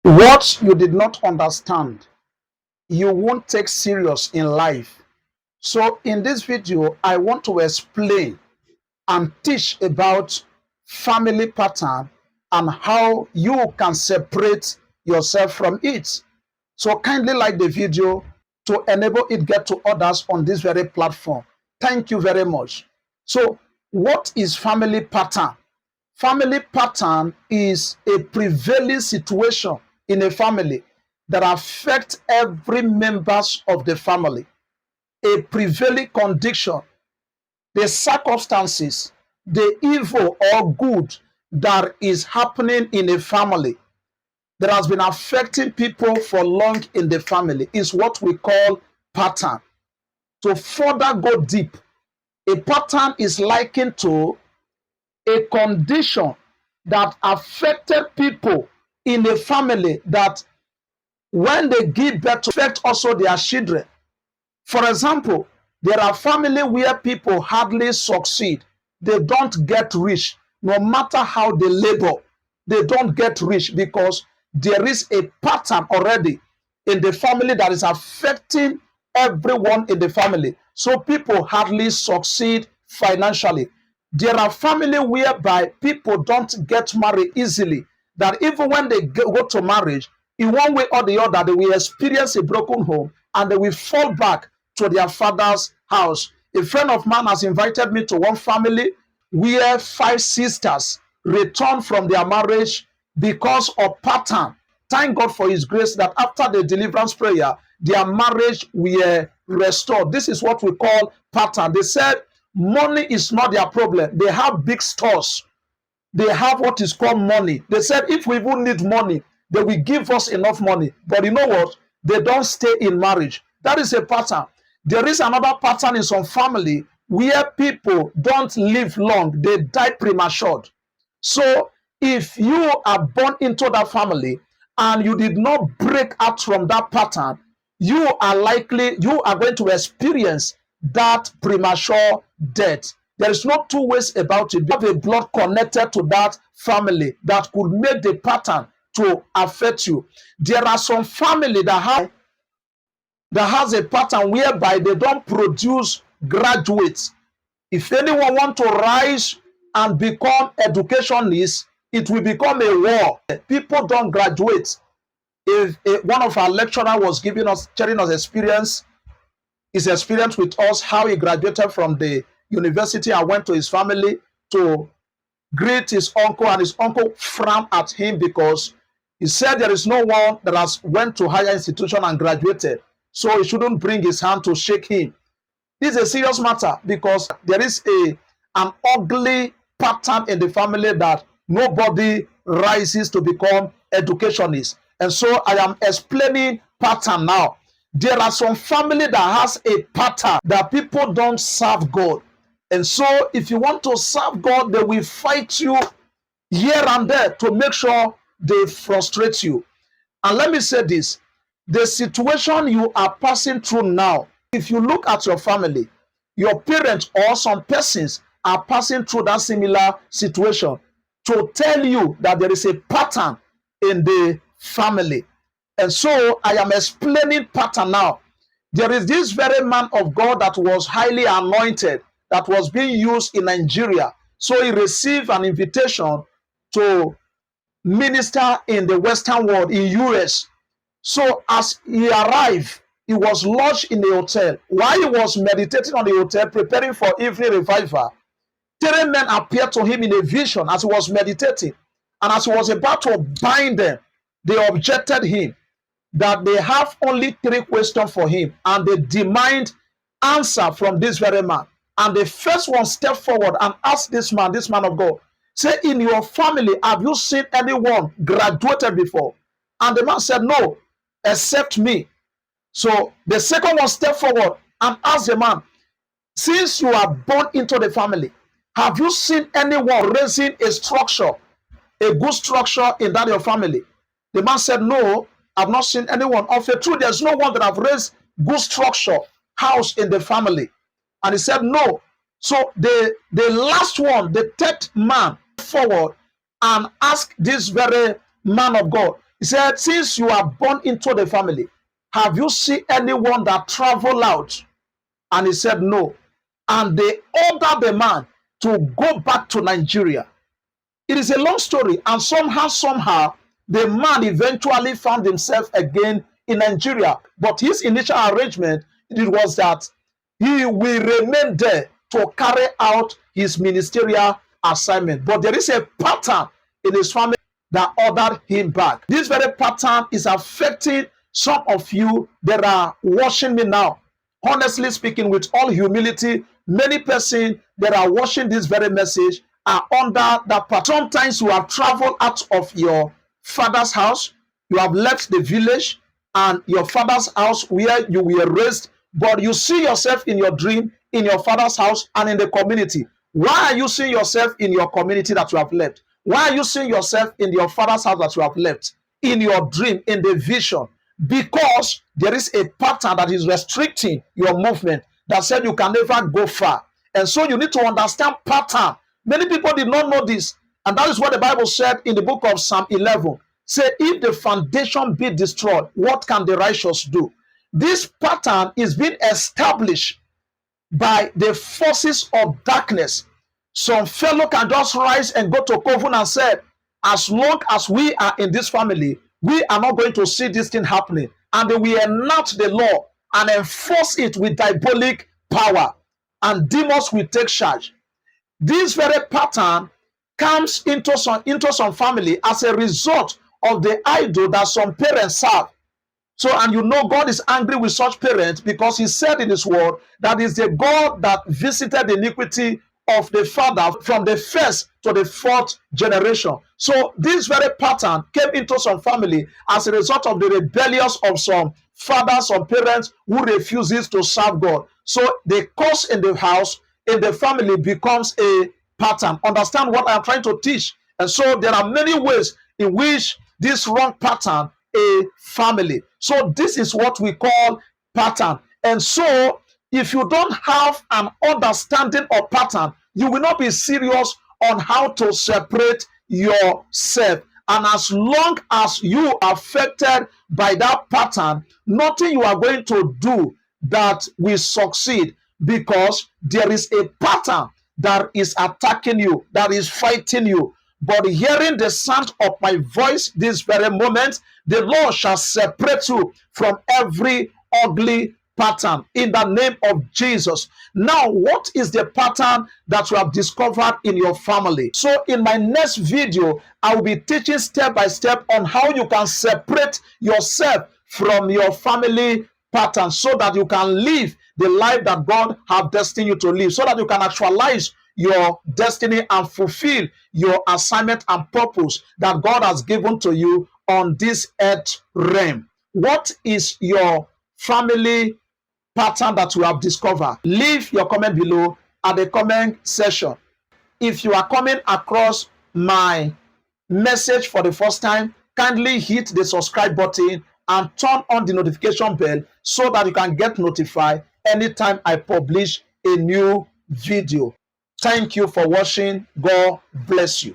What you did not understand, you won't take serious in life. So in this video, I want to explain and teach about family pattern and how you can separate yourself from it. So kindly like the video to enable it get to others on this very platform. Thank you very much. So what is family pattern? Family pattern is a prevailing situation in a family that affects every members of the family. A prevailing condition, the circumstances, the evil or good that is happening in a family that has been affecting people for long in the family is what we call pattern. To further go deep, a pattern is likened to a condition that affected people in a family that when they give birth to affect also their children. For example, there are families where people hardly succeed. They don't get rich. No matter how they labor, they don't get rich because there is a pattern already in the family that is affecting everyone in the family. So people hardly succeed financially. There are families whereby people don't get married easily, that even when they go to marriage, in one way or the other, they will experience a broken home and they will fall back to their father's house. A friend of mine has invited me to one family where five sisters returned from their marriage because of pattern. Thank God for his grace that after the deliverance prayer, their marriage were restored. This is what we call pattern. They said money is not their problem. They have big stores. They have what is called money. They said if we even need money, they will give us enough money. But you know what? They don't stay in marriage. That is a pattern. There is another pattern in some family where people don't live long. They die premature. So if you are born into that family and you did not break out from that pattern, you are going to experience that premature death. There is no two ways about it. You have a blood connected to that family that could make the pattern to affect you. There are some family that has a pattern whereby they don't produce graduates. If anyone want to rise and become educationists, it will become a war. People don't graduate. If one of our lecturer was sharing us his experience with us, how he graduated from the university and went to his family to greet his uncle, and his uncle frowned at him because he said there is no one that has went to higher institution and graduated, so he shouldn't bring his hand to shake him. This is a serious matter because there is an ugly pattern in the family that nobody rises to become educationists. And so I am explaining pattern now. There are some family that has a pattern that people don't serve God. And so if you want to serve God, they will fight you here and there to make sure they frustrate you. And let me say this, the situation you are passing through now, if you look at your family, your parents or some persons are passing through that similar situation to tell you that there is a pattern in the family. And so I am explaining pattern now. There is this very man of God that was highly anointed, that was being used in Nigeria. So he received an invitation to minister in the Western world, in US. So as he arrived, he was lodged in the hotel. While he was meditating on the hotel, preparing for evening revival, three men appeared to him in a vision as he was meditating. And as he was about to bind them, they objected him that they have only three questions for him, and they demand answer from this very man. And the first one stepped forward and asked this man of God, say, in your family, have you seen anyone graduated before? And the man said, no, except me. So the second one stepped forward and asked the man, since you are born into the family, have you seen anyone raising a structure, a good structure in that your family? The man said, no, I've not seen anyone. Of a truth, there's no one that have raised good structure, house in the family. And he said, no. So the last one, the third man, forward and asked this very man of God, He said, since you are born into the family, have you seen anyone that travel out? And he said, no. And they ordered the man to go back to Nigeria. It is a long story, and somehow, the man eventually found himself again in Nigeria. But his initial arrangement, it was that he will remain there to carry out his ministerial assignment. But there is a pattern in his family that ordered him back. This very pattern is affecting some of you that are watching me now. Honestly speaking, with all humility, many persons that are watching this very message are under that pattern. Sometimes you have traveled out of your father's house, you have left the village and your father's house where you were raised, but you see yourself in your dream in your father's house and in the community. Why are you seeing yourself in your community that you have left? Why are you seeing yourself in your father's house that you have left? In your dream, in the vision? Because there is a pattern that is restricting your movement, that said you can never go far. And so you need to understand pattern. Many people did not know this. And that is what the Bible said in the book of Psalm 11. Say, if the foundation be destroyed, what can the righteous do? This pattern is being established by the forces of darkness. Some fellow can just rise and go to coven and say, as long as we are in this family, we are not going to see this thing happening. And they will enact the law and enforce it with diabolic power. And demons will take charge. This very pattern comes into some family as a result of the idol that some parents serve. So, and you know, God is angry with such parents because he said in his word that is the God that visited the iniquity of the father from the first to the fourth generation. So this very pattern came into some family as a result of the rebellious of some fathers, some parents who refuses to serve God. So the curse in the house, in the family, becomes a pattern. Understand what I'm trying to teach? And so there are many ways in which this wrong pattern a family. So this is what we call pattern. And so if you don't have an understanding of pattern, you will not be serious on how to separate yourself. And as long as you are affected by that pattern, nothing you are going to do that will succeed, because there is a pattern that is attacking you, that is fighting you. But hearing the sound of my voice this very moment, the Lord shall separate you from every ugly pattern in the name of Jesus. Now, what is the pattern that you have discovered in your family? So in my next video, I will be teaching step by step on how you can separate yourself from your family pattern so that you can live the life that God has destined you to live, so that you can actualize your destiny and fulfill your assignment and purpose that God has given to you on this earth realm. What is your family pattern that you have discovered? Leave your comment below at the comment section. If you are coming across my message for the first time, kindly hit the subscribe button and turn on the notification bell so that you can get notified anytime I publish a new video. Thank you for watching. God bless you.